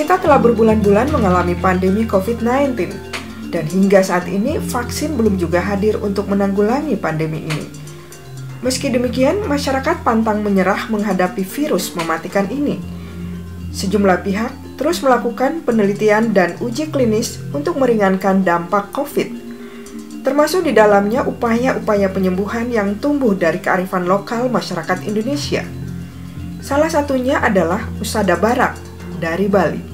Kita telah berbulan-bulan mengalami pandemi COVID-19, dan hingga saat ini vaksin belum juga hadir untuk menanggulangi pandemi ini. Meski demikian, masyarakat pantang menyerah menghadapi virus mematikan ini. Sejumlah pihak terus melakukan penelitian dan uji klinis untuk meringankan dampak COVID, termasuk di dalamnya upaya-upaya penyembuhan yang tumbuh dari kearifan lokal masyarakat Indonesia. Salah satunya adalah Usada Barak dari Bali.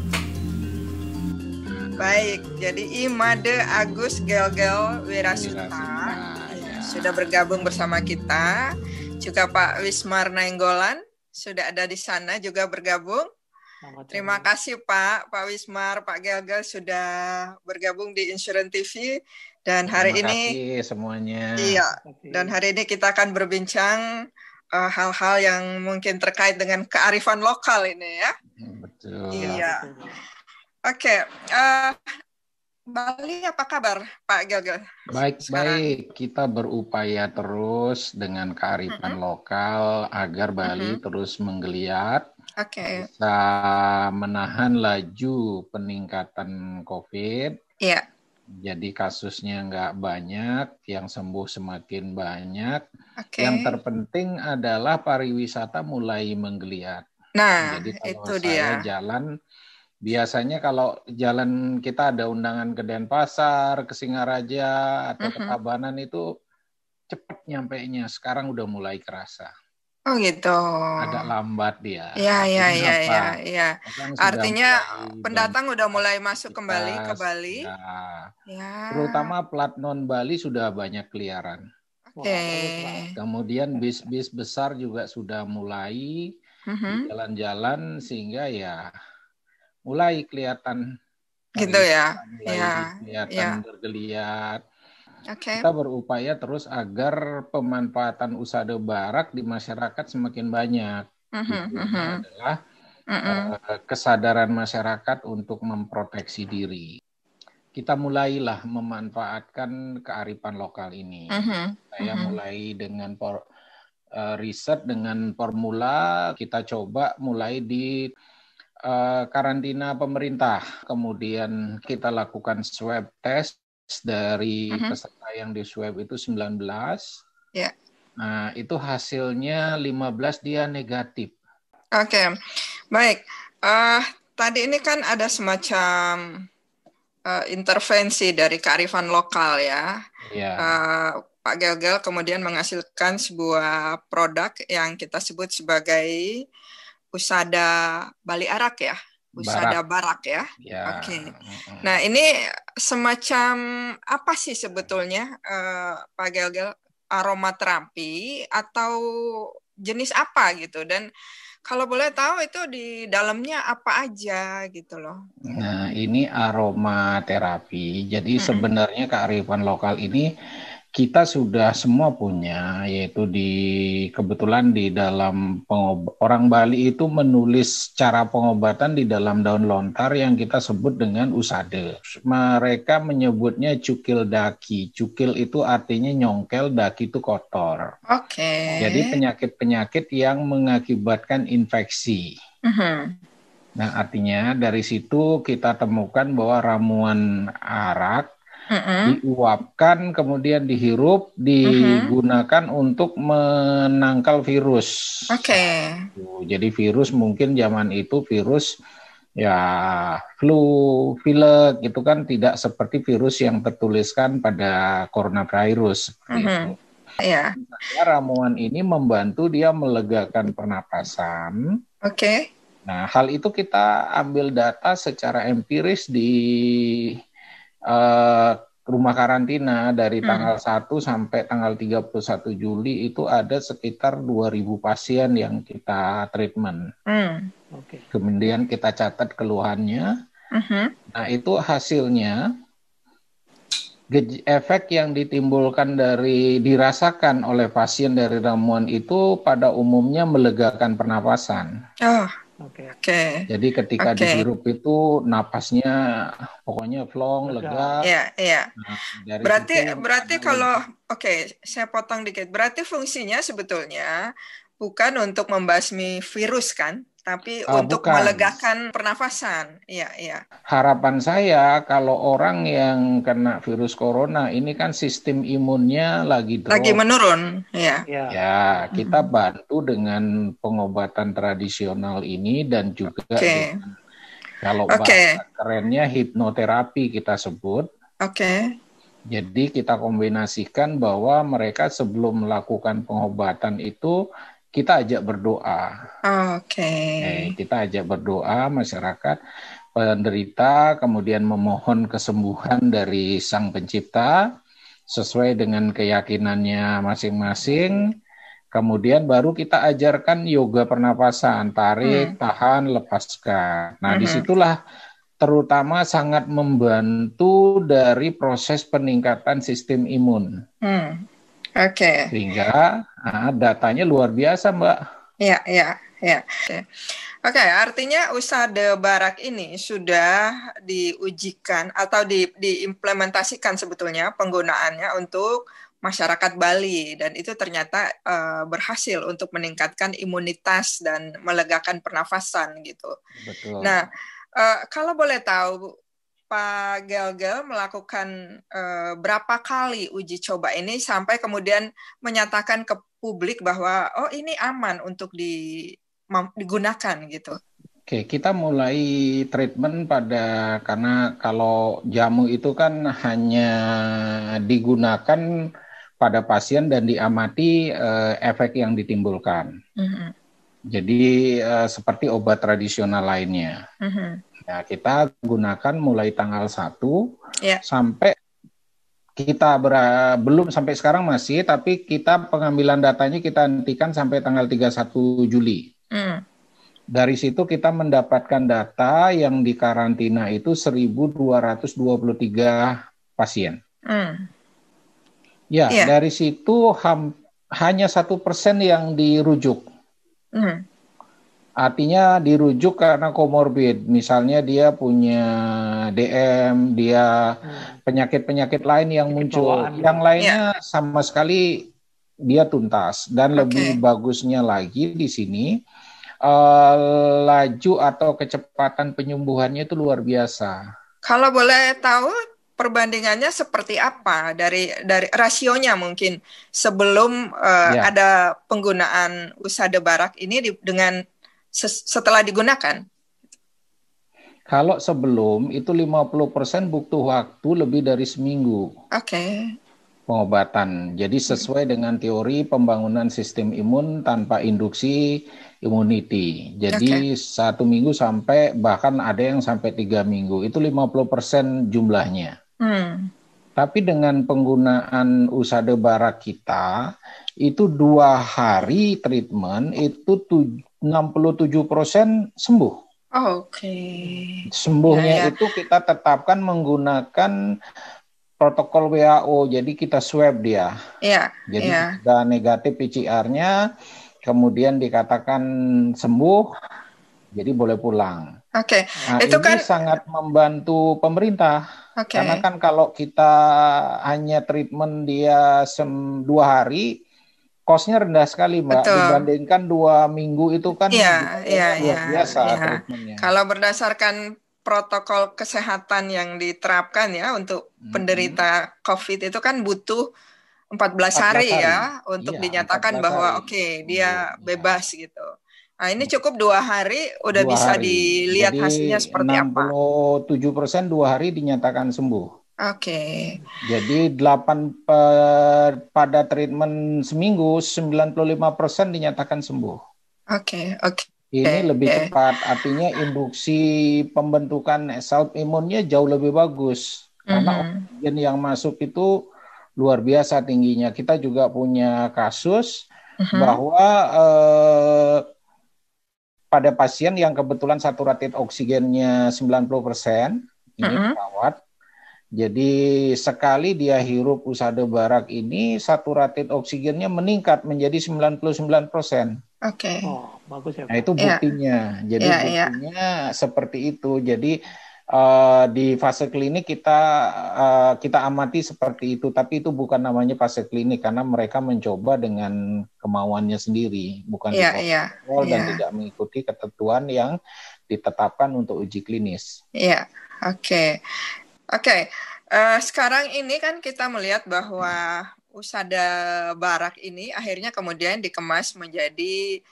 Baik, jadi Imade Agus Gelgel Wirasuta sudah bergabung bersama kita. Juga Pak Wismar Nainggolan sudah ada di sana juga bergabung. Terima kasih Pak Wismar, Pak Gelgel sudah bergabung di Insurance TV. Dan hari Terima ini kasih semuanya. Iya, dan hari ini kita akan berbincang hal-hal yang mungkin terkait dengan kearifan lokal ini ya. Betul. Iya. Oke, Bali apa kabar Pak Gelgel? Baik. Kita berupaya terus dengan kearifan lokal agar Bali terus menggeliat. Bisa menahan laju peningkatan COVID. Iya. Jadi kasusnya nggak banyak, yang sembuh semakin banyak. Yang terpenting adalah pariwisata mulai menggeliat. Nah, jadi kalau itu saya dia. jalan, biasanya kalau jalan kita ada undangan ke Denpasar, ke Singaraja, atau ke Tabanan itu cepat nyampainya. Sekarang udah mulai kerasa. Oh gitu. Agak lambat dia. Iya. Artinya pendatang udah mulai masuk kembali ke Bali. Ya. Terutama plat non Bali sudah banyak keliaran. Kemudian bis-bis besar juga sudah mulai di jalan-jalan, sehingga ya mulai kelihatan gitu ya. Kelihatan bergeliat. Kita berupaya terus agar pemanfaatan Usada Barak di masyarakat semakin banyak. Tujuannya adalah kesadaran masyarakat untuk memproteksi diri. Kita mulailah memanfaatkan kearifan lokal ini. Saya mulai dengan riset dengan formula, kita coba mulai di karantina pemerintah. Kemudian kita lakukan swab test dari peserta yang di swab itu 19. Nah, itu hasilnya 15 dia negatif. Baik. Tadi ini kan ada semacam intervensi dari kearifan lokal ya. Pak Gelgel kemudian menghasilkan sebuah produk yang kita sebut sebagai Usada Bali Arak ya. Usada Barak ya. Nah, ini semacam apa sih sebetulnya Pak Gelgel? Aromaterapi atau jenis apa gitu? Dan kalau boleh tahu itu di dalamnya apa aja gitu loh. Nah, ini aromaterapi. Jadi sebenarnya kearifan lokal ini kita sudah semua punya, yaitu kebetulan di dalam orang Bali itu menulis cara pengobatan di dalam daun lontar yang kita sebut dengan usade. Mereka menyebutnya cukil daki. Cukil itu artinya nyongkel, daki itu kotor. Jadi penyakit-penyakit yang mengakibatkan infeksi. Nah, artinya dari situ kita temukan bahwa ramuan arak diuapkan, kemudian dihirup, digunakan untuk menangkal virus. Jadi virus mungkin zaman itu virus ya flu, pilek gitu kan, tidak seperti virus yang tertuliskan pada coronavirus seperti itu. Ramuan ini membantu dia melegakan pernapasan. Nah, hal itu kita ambil data secara empiris di rumah karantina dari tanggal 1 sampai tanggal 31 Juli itu ada sekitar 2.000 pasien yang kita treatment. Kemudian kita catat keluhannya. Nah, itu hasilnya efek yang ditimbulkan dirasakan oleh pasien dari ramuan itu pada umumnya melegakan pernapasan. Jadi ketika dihirup itu napasnya pokoknya plong, lega. Nah, berarti kalau saya potong dikit. Berarti fungsinya sebetulnya bukan untuk membasmi virus kan? tapi untuk Bukan. melegakan pernafasan. Iya, iya. Harapan saya kalau orang yang kena virus corona ini kan sistem imunnya lagi drop. Lagi menurun, ya. Ya, kita bantu dengan pengobatan tradisional ini dan juga dengan, kalau bahasa kerennya hipnoterapi kita sebut. Jadi kita kombinasikan bahwa mereka sebelum melakukan pengobatan itu kita ajak berdoa. Kita ajak berdoa masyarakat penderita, kemudian memohon kesembuhan dari Sang Pencipta sesuai dengan keyakinannya masing-masing. Kemudian baru kita ajarkan yoga pernapasan, tarik, tahan, lepaskan. Nah, disitulah terutama sangat membantu dari proses peningkatan sistem imun. Sehingga datanya luar biasa, Mbak. Ya. Oke, artinya Usada Barak ini sudah diujikan atau diimplementasikan sebetulnya penggunaannya untuk masyarakat Bali, dan itu ternyata berhasil untuk meningkatkan imunitas dan melegakan pernafasan gitu. Betul. Nah, kalau boleh tahu, Pak Gelgel melakukan berapa kali uji coba ini sampai kemudian menyatakan ke publik bahwa ini aman untuk digunakan gitu? Oke, kita mulai treatment karena kalau jamu itu kan hanya digunakan pada pasien dan diamati efek yang ditimbulkan. Jadi seperti obat tradisional lainnya. Nah, kita gunakan mulai tanggal 1 sampai kita belum sampai sekarang masih, tapi kita pengambilan datanya kita hentikan sampai tanggal 31 Juli. Dari situ kita mendapatkan data yang dikarantina itu 1.223 pasien. Dari situ hanya 1% yang dirujuk. Artinya dirujuk karena komorbid, misalnya dia punya DM, dia penyakit-penyakit lain yang muncul, yang lainnya sama sekali dia tuntas. Dan lebih bagusnya lagi di sini, laju atau kecepatan penyembuhannya itu luar biasa. Kalau boleh tahu perbandingannya seperti apa dari rasionya mungkin sebelum ada penggunaan Usada Barak ini dengan setelah digunakan? Kalau sebelum itu 50% butuh waktu lebih dari seminggu. Pengobatan. Jadi sesuai dengan teori pembangunan sistem imun tanpa induksi immunity. Jadi 1 minggu sampai bahkan ada yang sampai 3 minggu. Itu 50% jumlahnya. Tapi dengan penggunaan Usada Barak kita itu 2 hari treatment itu 67% sembuh. Sembuhnya itu kita tetapkan menggunakan protokol WHO. Jadi kita swab dia. Jadi sudah negatif PCR-nya, kemudian dikatakan sembuh, jadi boleh pulang. Nah, itu ini sangat membantu pemerintah. Karena kan kalau kita hanya treatment dia 2 hari, cost-nya rendah sekali, Mbak. Dibandingkan 2 minggu itu kan luar biasa treatmentnya. Kalau berdasarkan protokol kesehatan yang diterapkan ya untuk penderita COVID itu kan butuh 14 hari ya untuk dinyatakan bahwa dia bebas gitu. Nah, ini cukup 2 hari udah bisa dilihat hasilnya seperti apa. 67% 2 hari dinyatakan sembuh. Jadi pada treatment seminggu 95% dinyatakan sembuh. Ini lebih cepat, artinya induksi pembentukan self imunnya jauh lebih bagus. Karena oksigen yang masuk itu luar biasa tingginya. Kita juga punya kasus bahwa pada pasien yang kebetulan saturated oksigennya 90%, ini perawat. Jadi sekali dia hirup Usada Barak ini, saturated oksigennya meningkat menjadi 99%. Bagus ya. Nah, itu buktinya. Jadi buktinya seperti itu. Jadi di fase klinik kita amati seperti itu, tapi itu bukan namanya fase klinik karena mereka mencoba dengan kemauannya sendiri, bukan dikontrol dan tidak mengikuti ketentuan yang ditetapkan untuk uji klinis. Iya, oke. Sekarang ini kan kita melihat bahwa Usada Barak ini akhirnya kemudian dikemas menjadi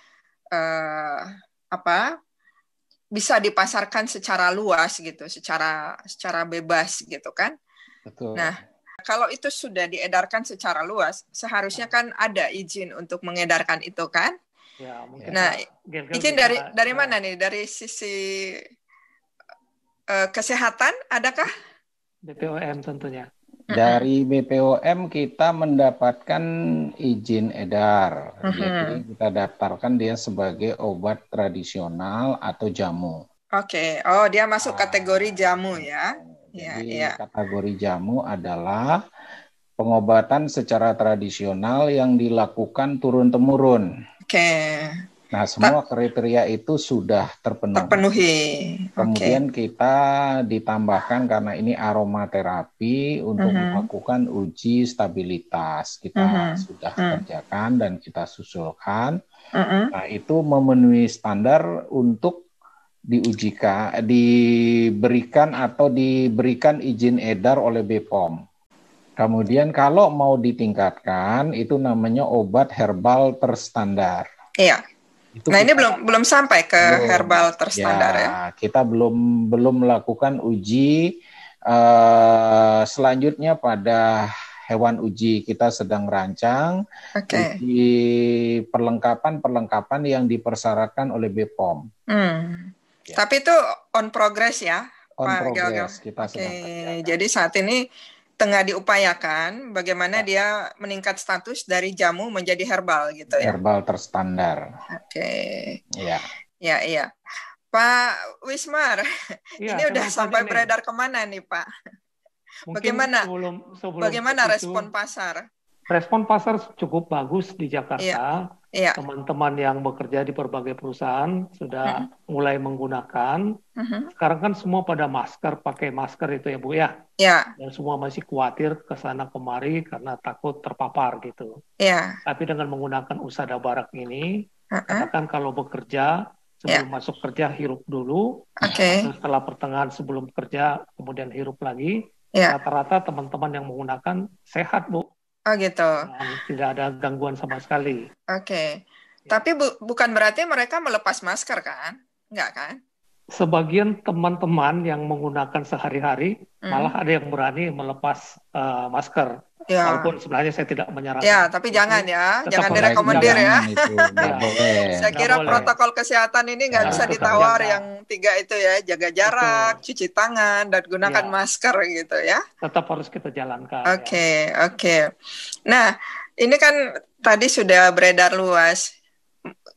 bisa dipasarkan secara luas gitu, secara bebas gitu kan. Betul. Nah, kalau itu sudah diedarkan secara luas, seharusnya kan ada izin untuk mengedarkan itu kan? Ya, mungkin nah, izin dari mana nih? Dari sisi kesehatan adakah? BPOM tentunya. Dari BPOM kita mendapatkan izin edar, jadi kita daftarkan dia sebagai obat tradisional atau jamu. Oke, dia masuk kategori jamu ya. Jadi kategori jamu adalah pengobatan secara tradisional yang dilakukan turun-temurun. Oke. Nah, semua kriteria itu sudah terpenuhi. Kemudian kita ditambahkan karena ini aromaterapi untuk melakukan uji stabilitas. Kita sudah kerjakan dan kita susulkan. Nah, itu memenuhi standar untuk diberikan izin edar oleh BPOM. Kemudian kalau mau ditingkatkan, itu namanya obat herbal terstandar. Iya. Ini belum sampai ke herbal terstandar ya. Kita belum melakukan uji selanjutnya pada hewan uji. Kita sedang rancang uji perlengkapan yang dipersyaratkan oleh BPOM. Tapi itu on progress ya, Pak progress, kita sedang kerjakan. Jadi saat ini tengah diupayakan bagaimana dia meningkat status dari jamu menjadi herbal gitu ya. Herbal terstandar. Oke. Iya. Iya. Pak Wismar, ini udah sampai beredar kemana nih Pak? Mungkin bagaimana respon pasar? Respon pasar cukup bagus di Jakarta. Teman-teman yang bekerja di berbagai perusahaan sudah mulai menggunakan. Sekarang kan semua pada pakai masker itu ya Bu ya. Dan semua masih khawatir ke sana kemari karena takut terpapar gitu. Tapi dengan menggunakan Usada Barak ini, katakan kalau bekerja sebelum masuk kerja hirup dulu. Setelah pertengahan sebelum kerja kemudian hirup lagi. Rata-rata teman-teman yang menggunakan sehat Bu. Oh gitu. Tidak ada gangguan sama sekali. Oke. Tapi bukan berarti mereka melepas masker kan? Enggak kan? Sebagian teman-teman yang menggunakan sehari-hari malah ada yang berani melepas masker. Walaupun sebenarnya saya tidak menyarankan. Tapi jangan ya. Jangan direkomendir ya. Saya kira protokol kesehatan ini nggak bisa ditawar yang 3 itu ya. Jaga jarak, cuci tangan, dan gunakan masker gitu ya. Tetap harus kita jalankan. Oke. Nah, ini kan tadi sudah beredar luas.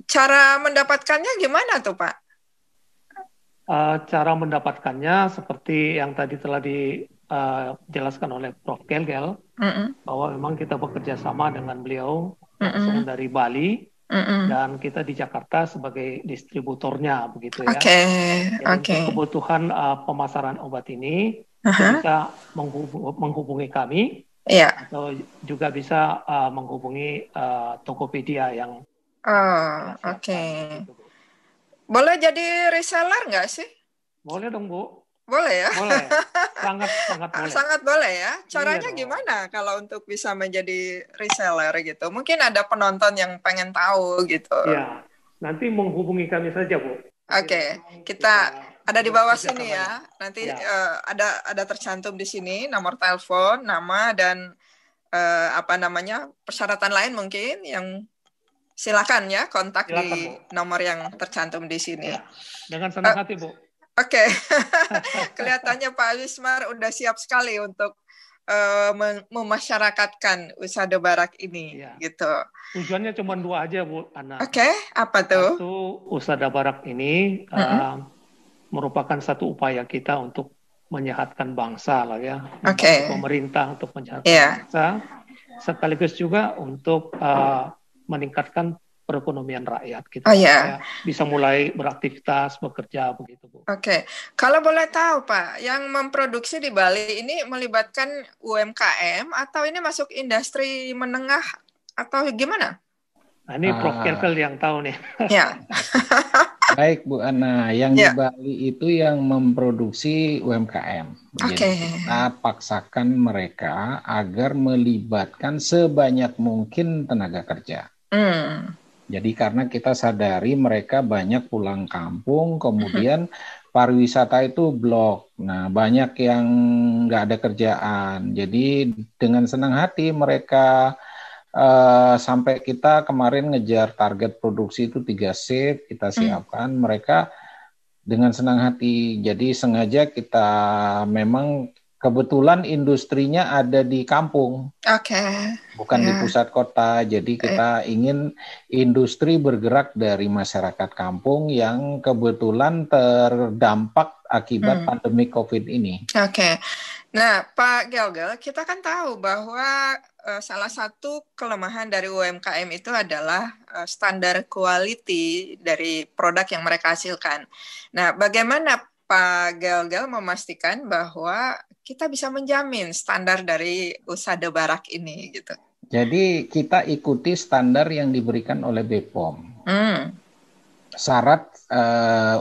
Cara mendapatkannya gimana tuh Pak? Cara mendapatkannya seperti yang tadi telah dijelaskan oleh Prof. Gelgel, bahwa memang kita bekerja sama dengan beliau langsung dari Bali, dan kita di Jakarta sebagai distributornya begitu ya. Untuk kebutuhan pemasaran obat ini bisa menghubungi kami, atau juga bisa menghubungi Tokopedia yang. Boleh jadi reseller nggak sih? Boleh dong Bu. Boleh ya? Boleh, sangat boleh. Sangat boleh ya. Caranya gimana kalau untuk bisa menjadi reseller gitu? Mungkin ada penonton yang pengen tahu gitu. Iya, nanti menghubungi kami saja Bu. Oke, kita ada di bawah sini ya. Nanti ada tercantum di sini nomor telepon, nama dan persyaratan lain mungkin yang silakan ya kontak di nomor yang tercantum di sini. Dengan senang hati Bu. Oke. Kelihatannya Pak Wismar udah siap sekali untuk memasyarakatkan Usada Barak ini gitu. Tujuannya cuma 2 aja Bu Ana. Oke, apa tuh? Satu, Usada Barak ini merupakan satu upaya kita untuk menyehatkan bangsa lah ya. Pemerintah untuk menyehatkan bangsa. Sekaligus juga untuk meningkatkan perekonomian rakyat gitu. Bisa mulai beraktivitas, bekerja begitu Bu. Oke, kalau boleh tahu Pak, yang memproduksi di Bali ini melibatkan UMKM atau ini masuk industri menengah atau gimana? Nah, ini Prof. Kelkel yang tahu nih. Ya. Baik Bu Ana, yang di Bali itu yang memproduksi UMKM. Jadi kita paksakan mereka agar melibatkan sebanyak mungkin tenaga kerja. Jadi karena kita sadari mereka banyak pulang kampung, kemudian pariwisata itu blok. Nah, banyak yang nggak ada kerjaan. Jadi dengan senang hati mereka sampai kita kemarin ngejar target produksi itu 3 shift, kita siapkan. Mereka dengan senang hati. Jadi sengaja kita memang kebetulan industrinya ada di kampung. Bukan di pusat kota. Jadi kita ingin industri bergerak dari masyarakat kampung yang kebetulan terdampak akibat pandemi COVID ini. Nah, Pak Gelgel, kita kan tahu bahwa salah satu kelemahan dari UMKM itu adalah standar quality dari produk yang mereka hasilkan. Nah, bagaimana Pak Gelgel memastikan bahwa kita bisa menjamin standar dari Usada Barak ini gitu? Jadi kita ikuti standar yang diberikan oleh BPOM. Syarat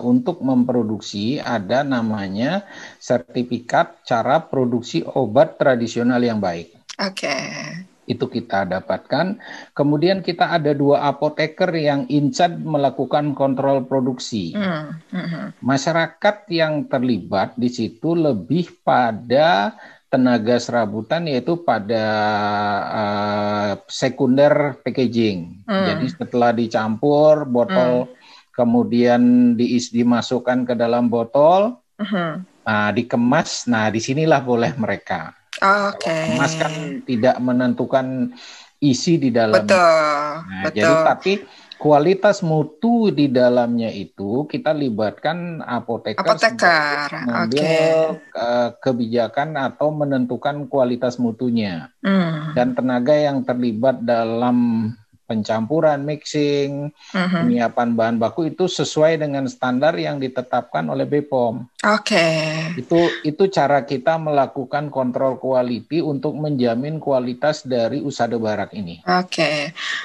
untuk memproduksi ada namanya sertifikat cara produksi obat tradisional yang baik. Itu kita dapatkan. Kemudian kita ada 2 apoteker yang in charge melakukan kontrol produksi. Masyarakat yang terlibat di situ lebih pada tenaga serabutan, yaitu pada sekunder packaging. Jadi setelah dicampur botol, kemudian dimasukkan ke dalam botol, nah dikemas, nah disinilah boleh mereka. Kemas kan tidak menentukan isi di dalamnya. Jadi tapi kualitas mutu di dalamnya itu kita libatkan apoteker mengambil kebijakan atau menentukan kualitas mutunya. Dan tenaga yang terlibat dalam pencampuran, mixing, penyiapan bahan baku itu sesuai dengan standar yang ditetapkan oleh BPOM. Itu cara kita melakukan kontrol quality untuk menjamin kualitas dari Usada Barak ini.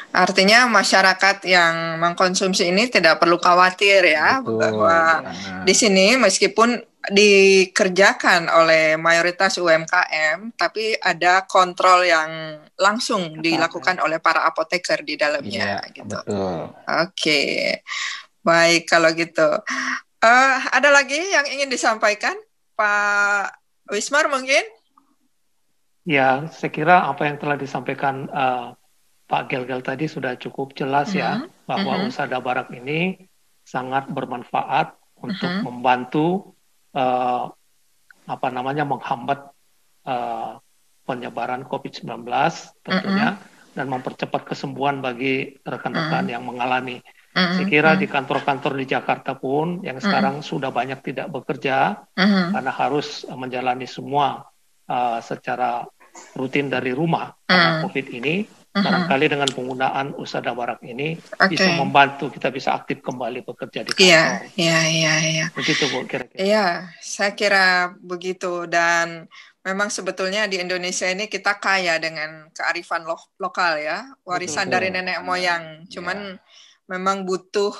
Artinya masyarakat yang mengkonsumsi ini tidak perlu khawatir ya, bahwa di sini meskipun dikerjakan oleh mayoritas UMKM, tapi ada kontrol yang langsung dilakukan oleh para apoteker di dalamnya. Betul. Baik kalau gitu. Ada lagi yang ingin disampaikan, Pak Wismar mungkin? Ya, saya kira apa yang telah disampaikan Pak Gelgel tadi sudah cukup jelas ya, bahwa Usada Barak ini sangat bermanfaat untuk membantu menghambat penyebaran COVID-19 tentunya, dan mempercepat kesembuhan bagi rekan-rekan yang mengalami. Saya kira di kantor-kantor di Jakarta pun yang sekarang sudah banyak tidak bekerja karena harus menjalani semua secara rutin dari rumah karena COVID ini. Barangkali dengan penggunaan Usada Barak ini bisa membantu kita bisa aktif kembali bekerja di kantor. Begitu Bu kira-kira. Iya, saya kira begitu. Dan memang sebetulnya di Indonesia ini kita kaya dengan kearifan lokal ya, warisan dari nenek moyang. Cuman memang butuh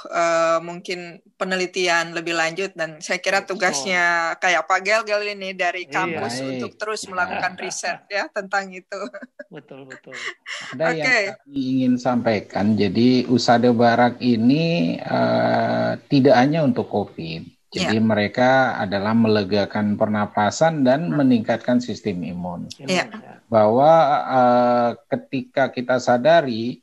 mungkin penelitian lebih lanjut, dan saya kira tugasnya kayak Pak Gelgel ini dari kampus untuk terus melakukan riset ya tentang itu. Betul. Ada yang kami ingin sampaikan. Jadi Usada Barak ini tidak hanya untuk COVID. Jadi mereka adalah melegakan pernapasan dan meningkatkan sistem imun. Bahwa ketika kita sadari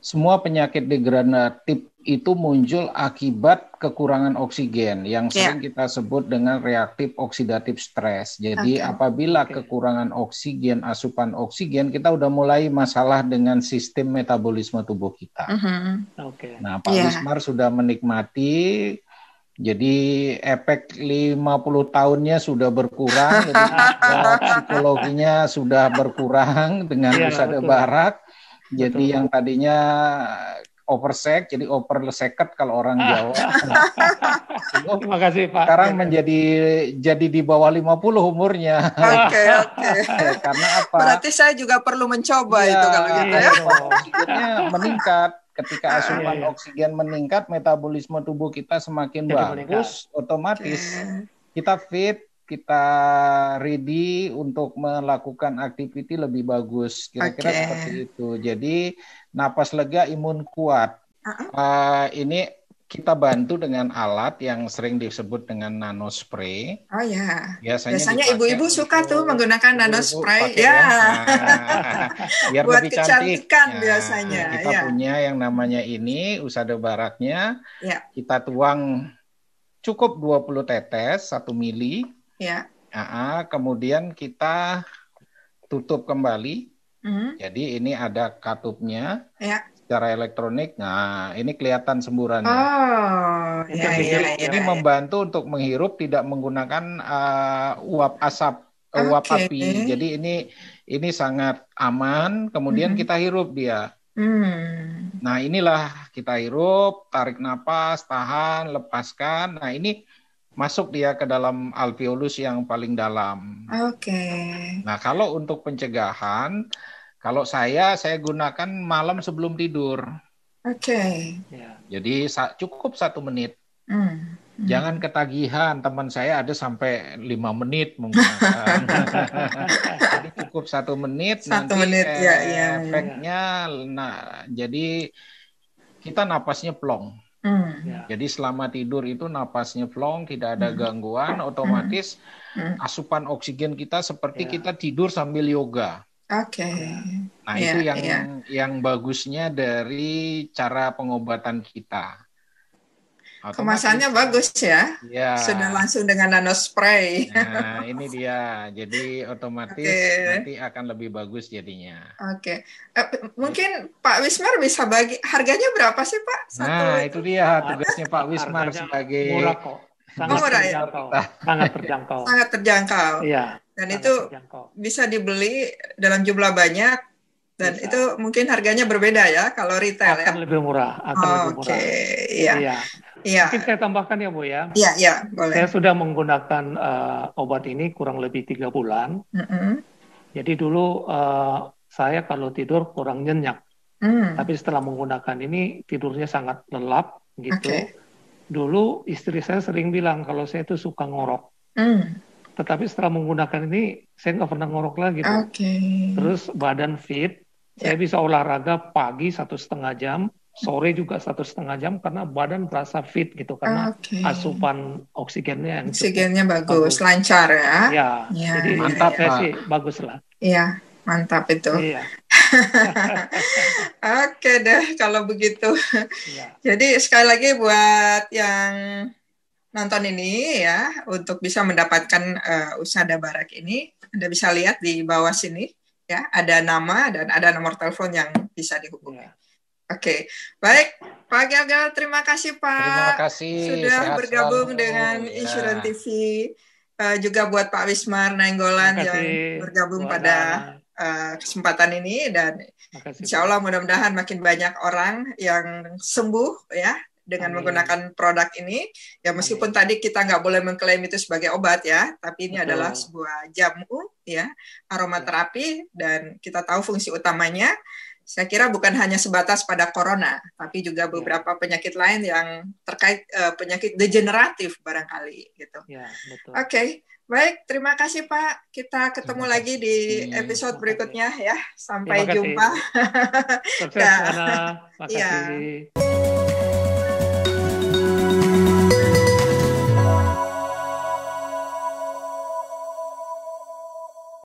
semua penyakit degeneratif itu muncul akibat kekurangan oksigen yang sering kita sebut dengan reaktif oksidatif stres. Jadi apabila kekurangan oksigen, asupan oksigen, kita udah mulai masalah dengan sistem metabolisme tubuh kita. Nah, Pak Wismar sudah menikmati, jadi efek 50 tahunnya sudah berkurang, jadi psikologinya sudah berkurang dengan Usada Barak. Jadi yang tadinya oversek, jadi overseket kalau orang Jawa. Terima kasih Pak. Sekarang jadi di bawah 50 umurnya. Oke. Karena apa? Berarti saya juga perlu mencoba itu kalau gitu ya. Oksigennya meningkat. Ketika asupan oksigen meningkat, metabolisme tubuh kita semakin bagus, otomatis kita fit, kita ready untuk melakukan aktiviti lebih bagus. Kira-kira seperti itu. Jadi napas lega, imun kuat. Ini kita bantu dengan alat yang sering disebut dengan nanospray. Oh ya. Biasanya ibu-ibu suka tuh menggunakan nanospray. Biar buat lebih kecantikan cantik. Biasanya. Kita punya yang namanya ini, Usada Baraknya. Kita tuang cukup 20 tetes, 1 mili. Kemudian kita tutup kembali. Jadi ini ada katupnya. Secara elektronik. Nah, ini kelihatan semburannya. Ini membantu untuk menghirup tidak menggunakan uap api. Jadi ini sangat aman. Kemudian kita hirup dia. Nah, inilah kita hirup, tarik napas, tahan, lepaskan. Nah, ini masuk dia ke dalam alveolus yang paling dalam. Nah, kalau untuk pencegahan, kalau saya gunakan malam sebelum tidur. Jadi cukup 1 menit. Jangan ketagihan. Teman saya ada sampai 5 menit menggunakan. Jadi cukup 1 menit. 1 menit, efeknya. Nah, jadi kita napasnya plong. Jadi selama tidur itu napasnya plong, tidak ada gangguan. Otomatis asupan oksigen kita seperti kita tidur sambil yoga. Nah, itu yang bagusnya dari cara pengobatan kita. Kemasannya bagus ya. Sudah langsung dengan nanospray. Nah, ini dia. Jadi otomatis nanti akan lebih bagus jadinya. Mungkin Pak Wismar bisa bagi harganya berapa sih Pak? Itu dia tugasnya Pak Wismar sebagai murah kok. Sangat terjangkau. Sangat terjangkau. Dan itu bisa dibeli dalam jumlah banyak dan itu mungkin harganya berbeda ya kalau retail akan lebih murah. Mungkin saya tambahkan ya Bu ya. Iya, boleh. Saya sudah menggunakan obat ini kurang lebih 3 bulan. Jadi dulu saya kalau tidur kurang nyenyak. Tapi setelah menggunakan ini tidurnya sangat lelap gitu. Dulu istri saya sering bilang kalau saya itu suka ngorok. Tetapi setelah menggunakan ini, saya nggak pernah ngorok lagi. Terus badan fit, saya bisa olahraga pagi 1,5 jam, sore juga 1,5 jam, karena badan terasa fit gitu, karena asupan oksigennya yang bagus, lancar ya. Jadi mantap saya sih, bagus lah. Iya, mantap itu. Oke deh, kalau begitu. Jadi sekali lagi buat yang nonton ini ya, untuk bisa mendapatkan Usada Barak ini, Anda bisa lihat di bawah sini ya, ada nama dan ada nomor telepon yang bisa dihubungi. Baik Pak Gagal, terima kasih Pak. Terima kasih sudah bergabung dengan Insurance TV. Juga buat Pak Wismar Nainggolan yang bergabung pada kesempatan ini, dan insya Allah mudah-mudahan makin banyak orang yang sembuh ya dengan menggunakan produk ini. Ya meskipun tadi kita nggak boleh mengklaim itu sebagai obat ya, tapi ini adalah sebuah jamu ya, aromaterapi, dan kita tahu fungsi utamanya. Saya kira bukan hanya sebatas pada corona, tapi juga beberapa penyakit lain yang terkait penyakit degeneratif barangkali gitu. Baik, terima kasih Pak. Kita ketemu lagi di episode berikutnya ya. Sampai jumpa. Sukses, Ana. Terima kasih.